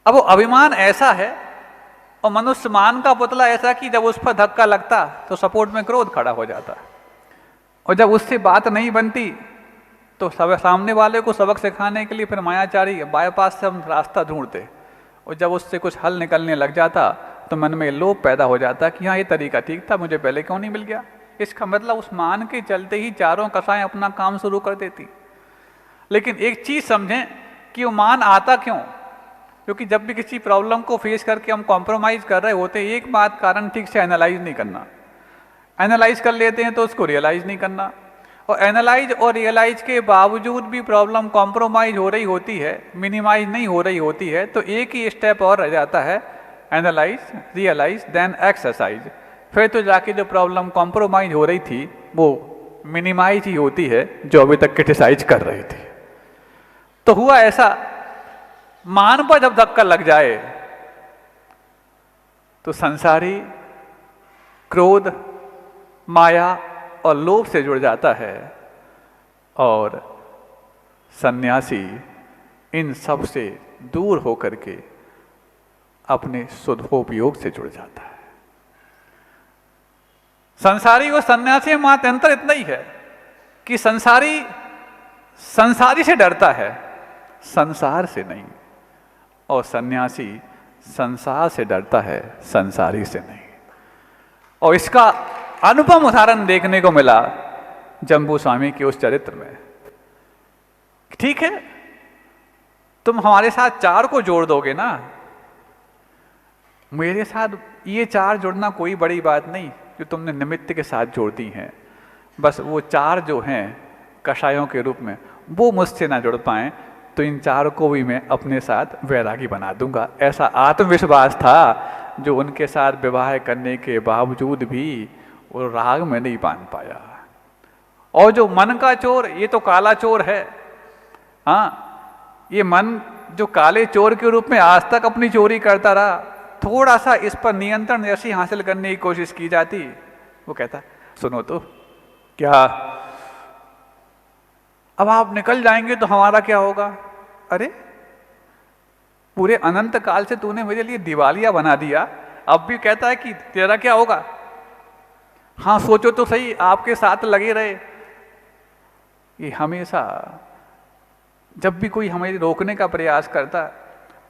अब वो अभिमान ऐसा है और मनुष्य मान का पुतला ऐसा कि जब उस पर धक्का लगता तो सपोर्ट में क्रोध खड़ा हो जाता, और जब उससे बात नहीं बनती तो सब सामने वाले को सबक सिखाने के लिए फिर मायाचारी बाईपास से हम रास्ता ढूंढते, और जब उससे कुछ हल निकलने लग जाता तो मन में लोभ पैदा हो जाता कि हाँ ये तरीका ठीक था, मुझे पहले क्यों नहीं मिल गया। इसका मतलब उस मान के चलते ही चारों कसाएं अपना काम शुरू कर देती। लेकिन एक चीज समझें कि वो मान आता क्यों, क्योंकि जब भी किसी प्रॉब्लम को फेस करके हम कॉम्प्रोमाइज कर रहे होते हैं, एक बात कारण ठीक से एनालाइज नहीं करना, एनालाइज कर लेते हैं तो उसको रियलाइज नहीं करना, और एनालाइज और रियलाइज के बावजूद भी प्रॉब्लम कॉम्प्रोमाइज हो रही होती है, मिनिमाइज नहीं हो रही होती है, तो एक ही स्टेप और रह जाता है, एनालाइज, रियलाइज, देन एक्सरसाइज। फिर तो जाके जो प्रॉब्लम कॉम्प्रोमाइज हो रही थी वो मिनिमाइज ही होती है जो अभी तक क्रिटिसाइज कर रही थी। तो हुआ ऐसा, मान पर जब धक्का लग जाए तो संसारी क्रोध, माया और लोभ से जुड़ जाता है, और सन्यासी इन सब से दूर होकर के अपने शुद्धोपयोग से जुड़ जाता है। संसारी और सन्यासी में मात्र अंतर इतना ही है कि संसारी संसारी से डरता है, संसार से नहीं, और सन्यासी संसार से डरता है, संसारी से नहीं। और इसका अनुपम उदाहरण देखने को मिला जम्बू स्वामी के उस चरित्र में। ठीक है, तुम हमारे साथ चार को जोड़ दोगे ना, मेरे साथ ये चार जुड़ना कोई बड़ी बात नहीं जो तुमने निमित्त के साथ जोड़ दी हैं, बस वो चार जो हैं कषायों के रूप में वो मुझसे ना जुड़ पाएं तो इन चार को भी मैं अपने साथ वैरागी बना दूंगा। ऐसा आत्मविश्वास था जो उनके साथ विवाह करने के बावजूद भी वो राग में नहीं बांध पाया। और जो मन का चोर, ये तो काला चोर है, हाँ, ये मन जो काले चोर के रूप में आज तक अपनी चोरी करता रहा, थोड़ा सा इस पर नियंत्रण ऐसी हासिल करने की कोशिश की जाती, वो कहता सुनो तो क्या अब आप निकल जाएंगे तो हमारा क्या होगा? अरे पूरे अनंत काल से तूने मेरे लिए दिवालिया बना दिया, अब भी कहता है कि तेरा क्या होगा? हाँ सोचो तो सही, आपके साथ लगे रहे। ये हमेशा जब भी कोई हमें रोकने का प्रयास करता,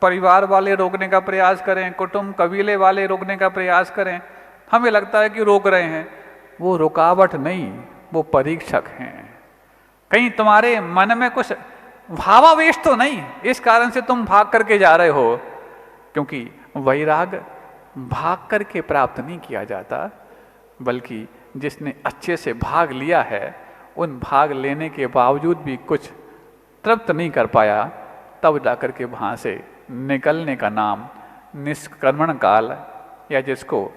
परिवार वाले रोकने का प्रयास करें, कुटुंब कबीले वाले रोकने का प्रयास करें, हमें लगता है कि रोक रहे हैं, वो रुकावट नहीं, वो परीक्षक हैं। कहीं तुम्हारे मन में कुछ भावावेश तो नहीं, इस कारण से तुम भाग करके जा रहे हो, क्योंकि वैराग भाग करके प्राप्त नहीं किया जाता, बल्कि जिसने अच्छे से भाग लिया है, उन भाग लेने के बावजूद भी कुछ तृप्त नहीं कर पाया, तब जाकर के वहाँ से निकलने का नाम निष्क्रमण काल, या जिसको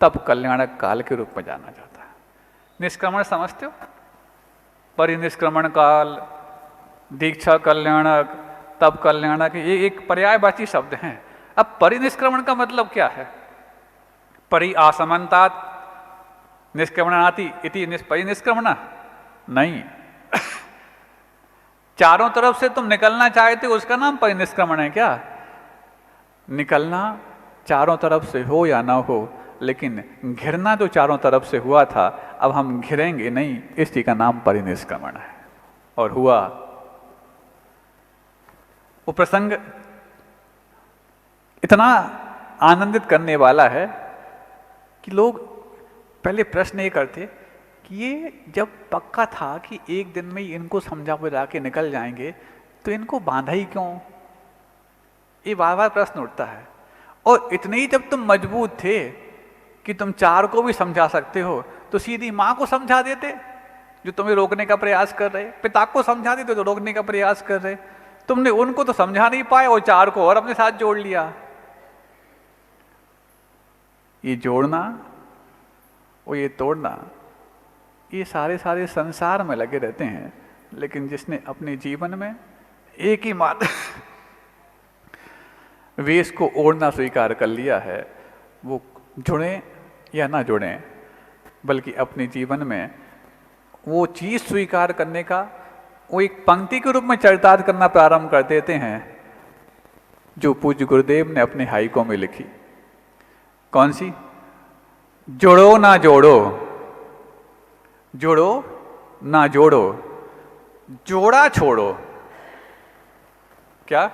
तप कल्याणक काल के रूप में जाना जाता है। निष्क्रमण समझते हो? परिनिष्क्रमण काल, दीक्षा कल्याणक, तप कल्याणक, ये एक पर्यायवाची शब्द हैं। अब परिनिष्क्रमण का मतलब क्या है? परि आसमंतात निष्क्रमणाति इति परिनिष्क्रमण नहीं। चारों तरफ से तुम निकलना चाहते हो, उसका नाम परिनिष्क्रमण है क्या? निकलना चारों तरफ से हो या ना हो, लेकिन घिरना तो चारों तरफ से हुआ था, अब हम घिरेंगे नहीं, इसी का नाम परिनिष्क्रमण है। और हुआ वो प्रसंग इतना आनंदित करने वाला है कि लोग पहले प्रश्न ये करते कि ये जब पक्का था कि एक दिन में ही इनको समझा बुझा के निकल जाएंगे, तो इनको बांधा ही क्यों? ये बार बार प्रश्न उठता है। और इतने ही जब तुम मजबूत थे कि तुम चार को भी समझा सकते हो, तो सीधी माँ को समझा देते जो तुम्हें रोकने का प्रयास कर रहे, पिता को समझा देते जो रोकने का प्रयास कर रहे। तुमने उनको तो समझा नहीं पाए और चार को और अपने साथ जोड़ लिया। ये जोड़ना और ये तोड़ना, ये सारे सारे संसार में लगे रहते हैं, लेकिन जिसने अपने जीवन में एक ही मात्र वेश को ओढ़ना स्वीकार कर लिया है, वो जुड़े या ना जुड़े, बल्कि अपने जीवन में वो चीज स्वीकार करने का वो एक पंक्ति के रूप में चरितार्थ करना प्रारंभ कर देते हैं जो पूज्य गुरुदेव ने अपने हाइको में लिखी। कौन सी? जोड़ो ना जोड़ो, जोड़ो ना जोड़ो, जोड़ा छोड़ो। क्या?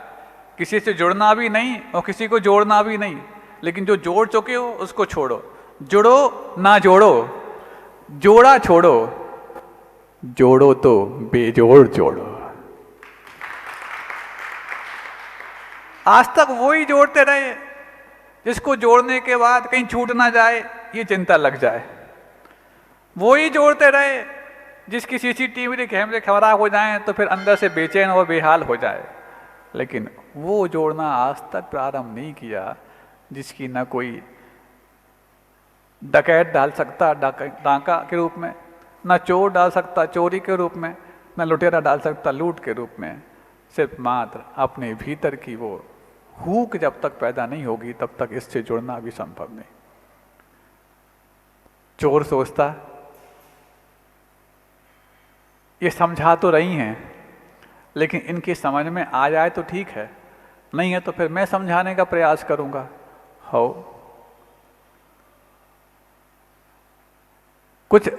किसी से जुड़ना भी नहीं और किसी को जोड़ना भी नहीं, लेकिन जो जोड़ चुके हो उसको छोड़ो। जुड़ो ना जोड़ो, जोड़ा छोड़ो, जोड़ो तो बेजोड़ जोड़ो। आज तक वो ही जोड़ते रहे जिसको जोड़ने के बाद कहीं छूट ना जाए ये चिंता लग जाए। वो ही जोड़ते रहे जिसकी सीसीटीवी कैमरे खराब हो जाएं तो फिर अंदर से बेचैन और बेहाल हो जाए। लेकिन वो जोड़ना आज तक प्रारंभ नहीं किया जिसकी ना कोई डकैत डाल सकता डाका के रूप में, ना चोर डाल सकता चोरी के रूप में, ना लुटेरा डाल सकता लूट के रूप में। सिर्फ मात्र अपने भीतर की वो हुक जब तक पैदा नहीं होगी तब तक इससे जुड़ना भी संभव नहीं। चोर सोचता ये समझा तो रही हैं, लेकिन इनकी समझ में आ जाए तो ठीक है, नहीं है तो फिर मैं समझाने का प्रयास करूंगा। हो कुछ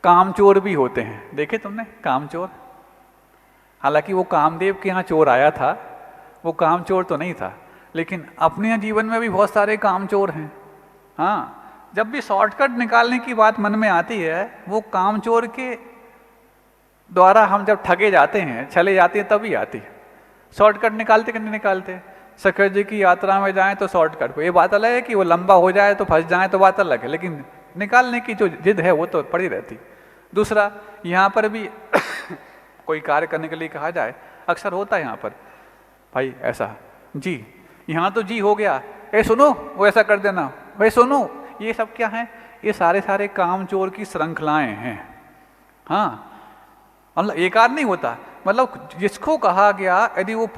कामचोर भी होते हैं, देखे तुमने कामचोर? हालांकि वो कामदेव के यहाँ चोर आया था, वो कामचोर तो नहीं था, लेकिन अपने जीवन में भी बहुत सारे कामचोर हैं। हाँ, जब भी शॉर्टकट निकालने की बात मन में आती है, वो कामचोर के द्वारा हम जब ठगे जाते हैं, चले जाते हैं, तभी आती है। शॉर्टकट निकालते कि नहीं निकालते? शंकर जी की यात्रा में जाएं तो शॉर्टकट, ये बात अलग है कि वो लंबा हो जाए तो फंस जाए तो बात अलग है, लेकिन निकालने की जो जिद है वो तो पड़ी रहती। दूसरा, यहाँ पर भी कोई कार्य करने के लिए कहा जाए, अक्सर होता है यहाँ पर, भाई ऐसा जी, यहाँ तो जी हो गया, ए सुनो वो ऐसा कर देना, भाई सुनो, ये सब क्या है? ये सारे कामचोर की श्रृंखलाएं हैं। हाँ, मतलब एक आध नहीं होता, मतलब जिसको कहा गया यदि वो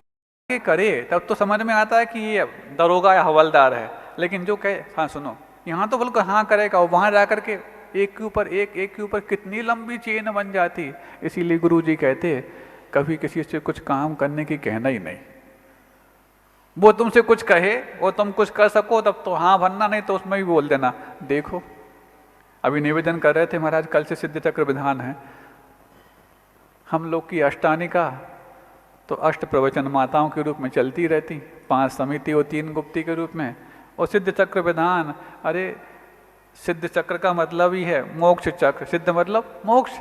करे तब तो समझ में आता है कि ये दरोगा या हवलदार है, लेकिन जो कहे हाँ सुनो, यहाँ तो बिल्कुल हाँ करेगा, वहां जाकर के एक के ऊपर एक के ऊपर कितनी लंबी चेन बन जाती। इसीलिए गुरु जी कहते कभी किसी से कुछ काम करने की कहना ही नहीं। वो तुमसे कुछ कहे वो तुम कुछ कर सको तब तो हाँ भरना, नहीं तो उसमें भी बोल देना। देखो अभी निवेदन कर रहे थे महाराज, कल से सिद्ध चक्र विधान है हम लोग की अष्टानिका, तो अष्ट प्रवचन माताओं के रूप में चलती रहती, 5 समिति और 3 गुप्ती के रूप में, और सिद्ध चक्र विधान। अरे सिद्ध चक्र का मतलब ही है मोक्ष चक्र, सिद्ध मतलब मोक्ष,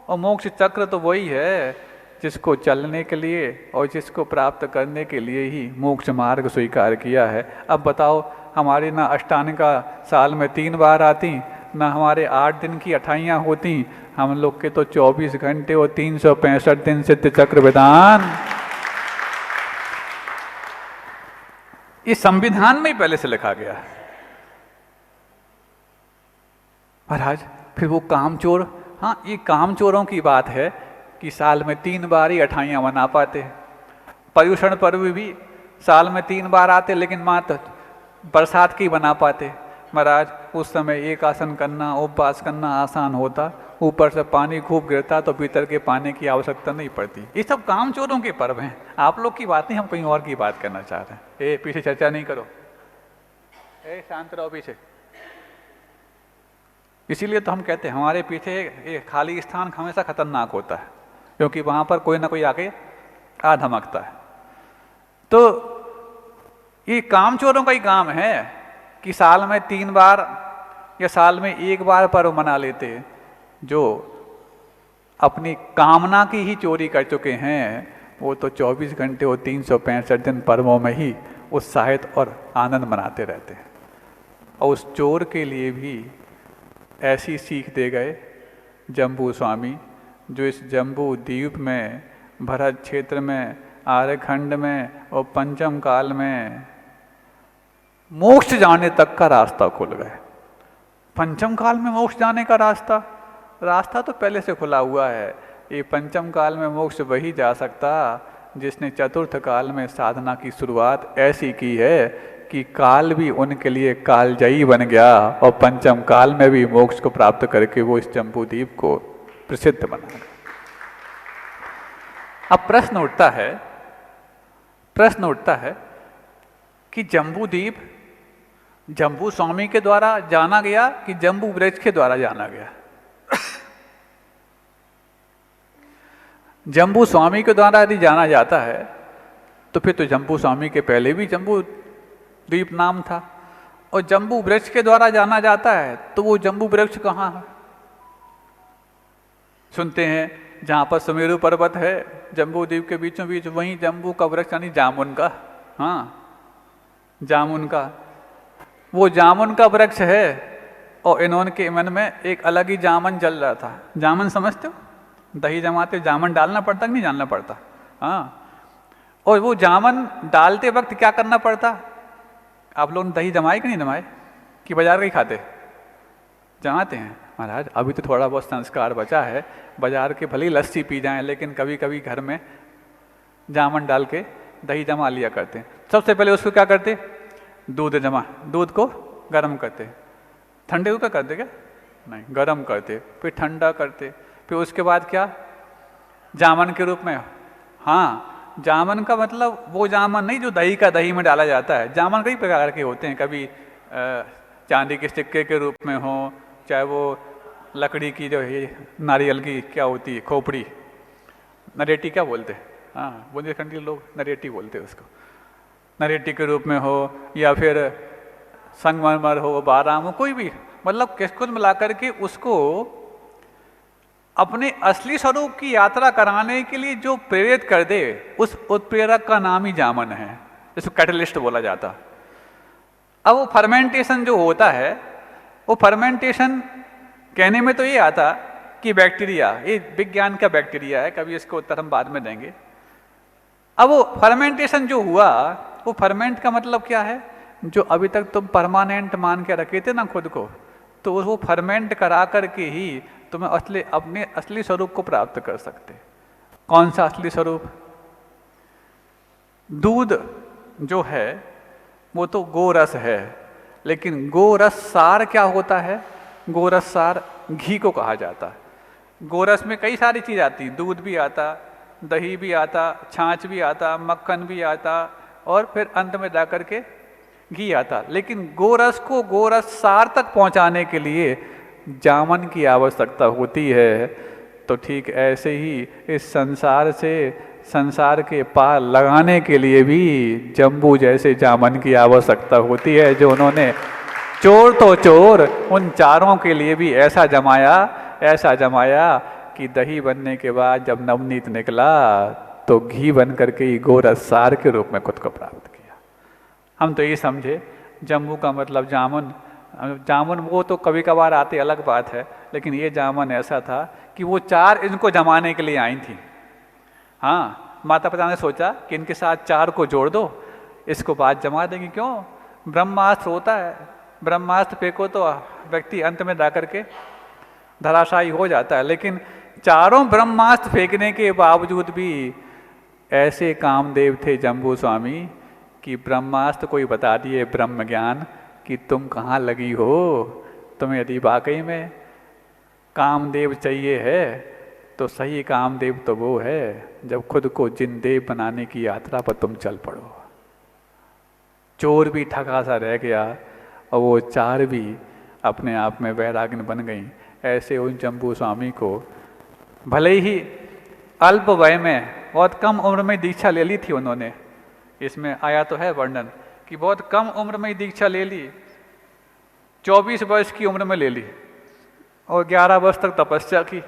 और मोक्ष चक्र तो वही है जिसको चलने के लिए और जिसको प्राप्त करने के लिए ही मोक्ष मार्ग स्वीकार किया है। अब बताओ, हमारी ना अष्टानिका साल में 3 बार आती, ना हमारे 8 दिन की अठाइयाँ होती, हम लोग के तो 24 घंटे और 365 दिन सिद्ध चक्र विधान। इस संविधान में ही पहले से लिखा गया है महाराज। फिर वो कामचोर, हाँ ये कामचोरों की बात है कि साल में 3 बार ही अठाइयाँ मना पाते। पर्युषण पर्व भी साल में 3 बार आते, लेकिन मात्र बरसात की बना पाते। महाराज उस समय एक आसन करना, उपवास करना आसान होता, ऊपर से पानी खूब गिरता तो भीतर के पानी की आवश्यकता नहीं पड़ती। ये सब कामचोरों के पर्व हैं, आप लोग की बात नहीं, हम कहीं और की बात करना चाह रहे हैं। ए पीछे चर्चा नहीं करो, ए शांत रहो पीछे। इसीलिए तो हम कहते हैं हमारे पीछे ये खाली स्थान हमेशा खतरनाक होता है, क्योंकि वहां पर कोई ना कोई आके आ धमकता है। तो ये कामचोरों का ही काम है कि साल में 3 बार या साल में 1 बार पर्व मना लेते, जो अपनी कामना की ही चोरी कर चुके हैं, वो तो 24 घंटे और 365 दिन पर्वों में ही उत्साहित और आनंद मनाते रहते हैं। और उस चोर के लिए भी ऐसी सीख दे गए जम्बू स्वामी, जो इस जम्बू द्वीप में, भरत क्षेत्र में, आर्यखंड में और पंचम काल में मोक्ष जाने तक का रास्ता खुल गए। पंचम काल में मोक्ष जाने का रास्ता तो पहले से खुला हुआ है। ये पंचम काल में मोक्ष वही जा सकता जिसने चतुर्थ काल में साधना की शुरुआत ऐसी की है कि काल भी उनके लिए कालजयी बन गया, और पंचम काल में भी मोक्ष को प्राप्त करके वो इस जम्बूद्वीप को प्रसिद्ध बना गया। अब प्रश्न उठता है, प्रश्न उठता है कि जम्बू द्वीप जम्बू स्वामी के द्वारा जाना गया कि जम्बू वृक्ष के द्वारा जाना गया? जम्बू स्वामी के द्वारा यदि जाना जाता है तो फिर तो जम्बू स्वामी के पहले भी जम्बू द्वीप नाम था, और जम्बू वृक्ष के द्वारा जाना जाता है तो वो जम्बू वृक्ष कहाँ है? सुनते हैं जहाँ पर सुमेरु पर्वत है जम्बू द्वीप के बीचों बीच, वहीं जम्बू का वृक्ष यानी जामुन का, हाँ जामुन का, वो जामुन का वृक्ष है। और इन्होंने के मन में एक अलग ही जामन जल रहा था। जामन समझते हो? दही जमाते जामन डालना पड़ता कि नहीं डालना पड़ता? हाँ, और वो जामन डालते वक्त क्या करना पड़ता? आप लोग दही जमाए कि नहीं जमाए, कि बाजार का ही खाते? जमाते हैं महाराज। अभी तो थोड़ा बहुत संस्कार बचा है, बाजार के भले ही लस्सी पी जाएं, लेकिन कभी कभी घर में जामन डाल के दही जमा लिया करते हैं। सबसे पहले उसको क्या करते? दूध को गर्म करते। ठंडे दूध का करते क्या? नहीं, गर्म करते, फिर ठंडा करते, फिर उसके बाद क्या? जामन के रूप में। हाँ, जामन का मतलब वो जामन नहीं जो दही में डाला जाता है। जामन कई प्रकार के होते हैं, कभी चांदी के सिक्के के रूप में हो, चाहे वो लकड़ी की जो है नारियल की क्या होती है खोपड़ी, नरेटी क्या बोलते हैं, हाँ बुंदेलखंडी लोग नरेटी बोलते हैं उसको, नरेटी के रूप में हो, या फिर संगमरमर हो, बाराम हो, कोई भी, मतलब किसको मिला करके उसको अपने असली स्वरूप की यात्रा कराने के लिए जो प्रेरित कर दे, उस उत्प्रेरक का नाम ही जामन है, जिसको कैटलिस्ट बोला जाता। अब वो फर्मेंटेशन जो होता है, वो फर्मेंटेशन कहने में तो ये आता कि बैक्टीरिया, ये विज्ञान का बैक्टीरिया है, कभी इसको उत्तर हम बाद में देंगे। अब वो फर्मेंटेशन जो हुआ, वो फर्मेंट का मतलब क्या है? जो अभी तक तुम परमानेंट मान के रखे थे ना खुद को, तो वो फर्मेंट करा करके ही तुम्हें अपने असली स्वरूप को प्राप्त कर सकते। कौन सा असली स्वरूप? दूध जो है वो तो गोरस है, लेकिन गोरस सार क्या होता है? गोरस सार घी को कहा जाता है। गोरस में कई सारी चीज आती, दूध भी आता, दही भी आता, छाछ भी आता, मक्खन भी आता, और फिर अंत में जाकर के घी आता। लेकिन गोरस को गोरस सार तक पहुंचाने के लिए जामन की आवश्यकता होती है। तो ठीक ऐसे ही इस संसार के पार लगाने के लिए भी जम्बू जैसे जामन की आवश्यकता होती है, जो उन्होंने चोर तो चोर उन चारों के लिए भी ऐसा जमाया कि दही बनने के बाद जब नवनीत निकला तो घी बन करके ही गोरस सार के रूप में खुद को प्राप्त किया। हम तो ये समझे जम्बू का मतलब जामुन वो तो कभी कभार आते अलग बात है, लेकिन ये जामुन ऐसा था कि वो चार इनको जमाने के लिए आई थी। हाँ, माता पिता ने सोचा कि इनके साथ चार को जोड़ दो, इसको बाद जमा देंगे। क्यों? ब्रह्मास्त्र होता है, ब्रह्मास्त्र फेंको तो व्यक्ति अंत में जाकर के धराशायी हो जाता है। लेकिन चारों ब्रह्मास्त्र फेंकने के बावजूद भी ऐसे कामदेव थे जम्बू स्वामी कि ब्रह्मास्त्र को ही बता दिए ब्रह्म ज्ञान कि तुम कहाँ लगी हो। तुम्हें यदि वाकई में कामदेव चाहिए है तो सही कामदेव तो वो है जब खुद को जिनदेव बनाने की यात्रा पर तुम चल पड़ो। चोर भी ठगा सा रह गया और वो चार भी अपने आप में वैराग्य बन गई। ऐसे उन जम्बू स्वामी को भले ही अल्प वय में बहुत कम उम्र में दीक्षा ले ली थी उन्होंने, इसमें आया तो है वर्णन कि बहुत कम उम्र में दीक्षा ले ली, 24 वर्ष की उम्र में ले ली और 11 वर्ष तक तपस्या की,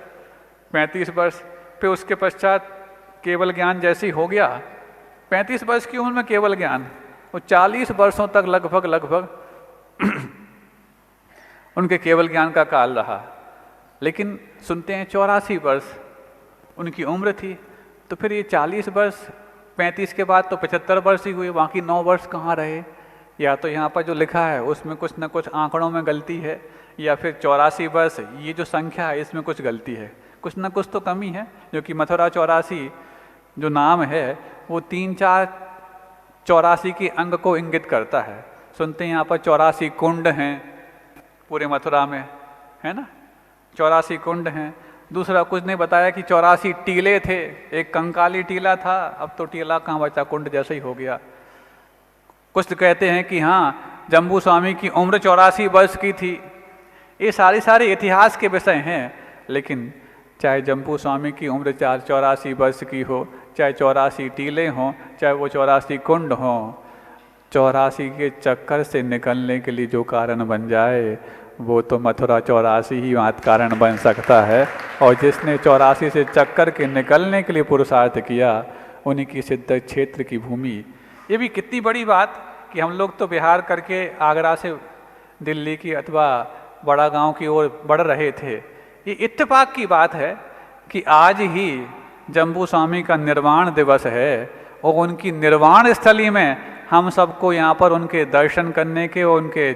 35 वर्ष, फिर उसके पश्चात केवल ज्ञान जैसे ही हो गया, 35 वर्ष की उम्र में केवल ज्ञान, और 40 वर्षों तक लगभग उनके केवल ज्ञान का काल रहा। लेकिन सुनते हैं 84 वर्ष उनकी उम्र थी, तो फिर ये 40 वर्ष 35 के बाद तो 75 वर्ष ही हुए, बाकी 9 वर्ष कहाँ रहे? या तो यहाँ पर जो लिखा है उसमें कुछ न कुछ आंकड़ों में गलती है, या फिर 84 वर्ष ये जो संख्या है इसमें कुछ गलती है, कुछ न कुछ तो कमी है। जो कि मथुरा 84 जो नाम है वो 3-4 84 के अंग को इंगित करता है। सुनते हैं यहाँ पर 84 कुंड हैं पूरे मथुरा में, है ना, 84 कुंड हैं, दूसरा कुछ नहीं बताया कि 84 टीले थे, एक कंकाली टीला था, अब तो टीला कहाँ बचा, कुंड जैसा ही हो गया। कुछ कहते हैं कि हाँ जम्बू स्वामी की उम्र 84 वर्ष की थी। ये सारे इतिहास के विषय हैं, लेकिन चाहे जम्बू स्वामी की उम्र 84 वर्ष की हो, चाहे 84 टीले हों, चाहे वो 84 कुंड हों, 84 के चक्कर से निकलने के लिए जो कारण बन जाए वो तो मथुरा 84 ही मात्र कारण बन सकता है। और जिसने 84 से चक्कर के निकलने के लिए पुरुषार्थ किया, उन्हीं की सिद्ध क्षेत्र की भूमि। ये भी कितनी बड़ी बात कि हम लोग तो बिहार करके आगरा से दिल्ली की अथवा बड़ा गांव की ओर बढ़ रहे थे। ये इत्तेफाक की बात है कि आज ही जम्बू स्वामी का निर्वाण दिवस है और उनकी निर्वाण स्थली में हम सबको यहाँ पर उनके दर्शन करने के और उनके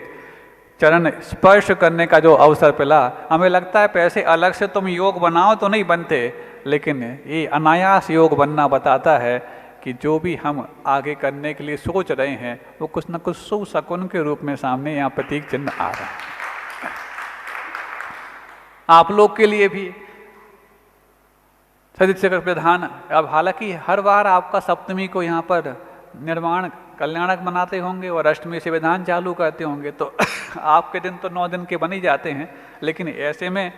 चरण स्पर्श करने का जो अवसर मिला। हमें लगता है पैसे अलग से तुम योग बनाओ तो नहीं बनते, लेकिन ये अनायास योग बनना बताता है कि जो भी हम आगे करने के लिए सोच रहे हैं वो कुछ न कुछ शुभ शकुन के रूप में सामने यहाँ प्रतीक चिन्ह आ रहा है। आप लोग के लिए भी सदिच्छेकर प्रधान, अब हालांकि हर बार आपका सप्तमी को यहाँ पर निर्माण कल्याणक बनाते होंगे और अष्टमी से विधान चालू करते होंगे, तो आपके दिन तो 9 दिन के बन ही जाते हैं, लेकिन ऐसे में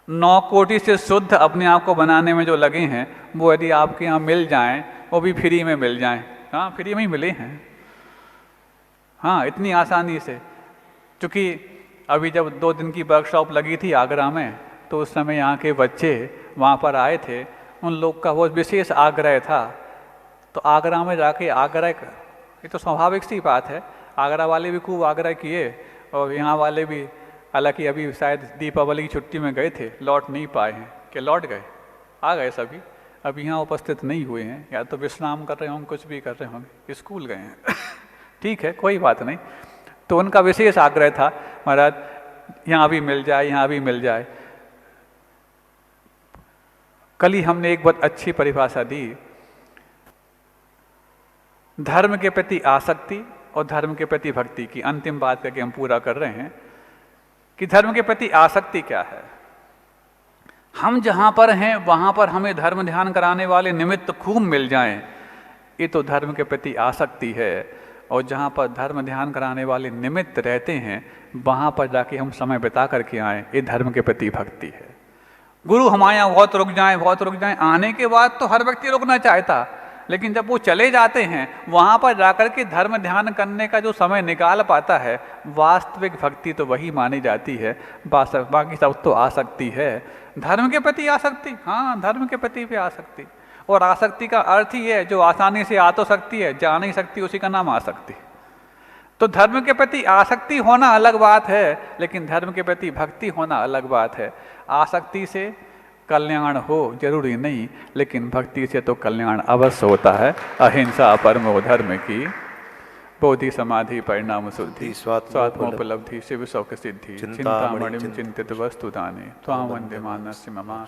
9 कोटि से शुद्ध अपने आप को बनाने में जो लगे हैं वो यदि आपके यहाँ मिल जाएं, वो भी फ्री में मिल जाएं। हाँ, फ्री में ही मिले हैं, हाँ, इतनी आसानी से। क्योंकि अभी जब 2 दिन की वर्कशॉप लगी थी आगरा में, तो उस समय यहाँ के बच्चे वहाँ पर आए थे, उन लोग का वो विशेष आग्रह था। तो आगरा में जाके आग्रह, ये तो स्वाभाविक सी बात है, आगरा वाले भी खूब आग्रह किए और यहाँ वाले भी, हालांकि अभी शायद दीपावली की छुट्टी में गए थे, लौट नहीं पाए हैं, कि लौट गए, आ गए सभी, अभी यहाँ उपस्थित नहीं हुए हैं, या तो विश्राम कर रहे होंगे, कुछ भी कर रहे होंगे, स्कूल गए हैं। ठीक है, कोई बात नहीं। तो उनका विशेष आग्रह था, महाराज यहाँ भी मिल जाए, यहाँ भी मिल जाए। कल ही हमने एक बहुत अच्छी परिभाषा दी, धर्म के प्रति आसक्ति और धर्म के प्रति भक्ति की। अंतिम बात करके हम पूरा कर रहे हैं कि धर्म के प्रति आसक्ति क्या है। हम जहाँ पर हैं वहाँ पर हमें धर्म ध्यान कराने वाले निमित्त खूब मिल जाएं, ये तो धर्म के प्रति आसक्ति है। और जहाँ पर धर्म ध्यान कराने वाले निमित्त रहते हैं वहाँ पर जाके हम समय बिता करके आएँ, ये धर्म के प्रति भक्ति है। गुरु हमारे यहाँ बहुत रुक जाएं, आने के बाद तो हर व्यक्ति रुकना चाहता, लेकिन जब वो चले जाते हैं वहाँ पर जाकर के धर्म ध्यान करने का जो समय निकाल पाता है, वास्तविक भक्ति तो वही मानी जाती है। बाकी सब तो आसक्ति है। धर्म के प्रति आसक्ति, हाँ, धर्म के प्रति भी आसक्ति। और आसक्ति का अर्थ ही है जो आसानी से आ तो सकती है, जा नहीं सकती, उसी का नाम आसक्ति। तो धर्म के प्रति आसक्ति होना अलग बात है, लेकिन धर्म के प्रति भक्ति होना अलग बात है। आसक्ति से कल्याण हो जरूरी नहीं, लेकिन भक्ति से तो कल्याण अवश्य होता है। अहिंसा परमो धर्म की, बोधि समाधि परिणाम शुद्धि, स्वात्मोपलब्धि शिव शौक सिद्धि, चिंतामणिं चिंतित वस्तु दाने त्वां वन्दे मानस्य मम।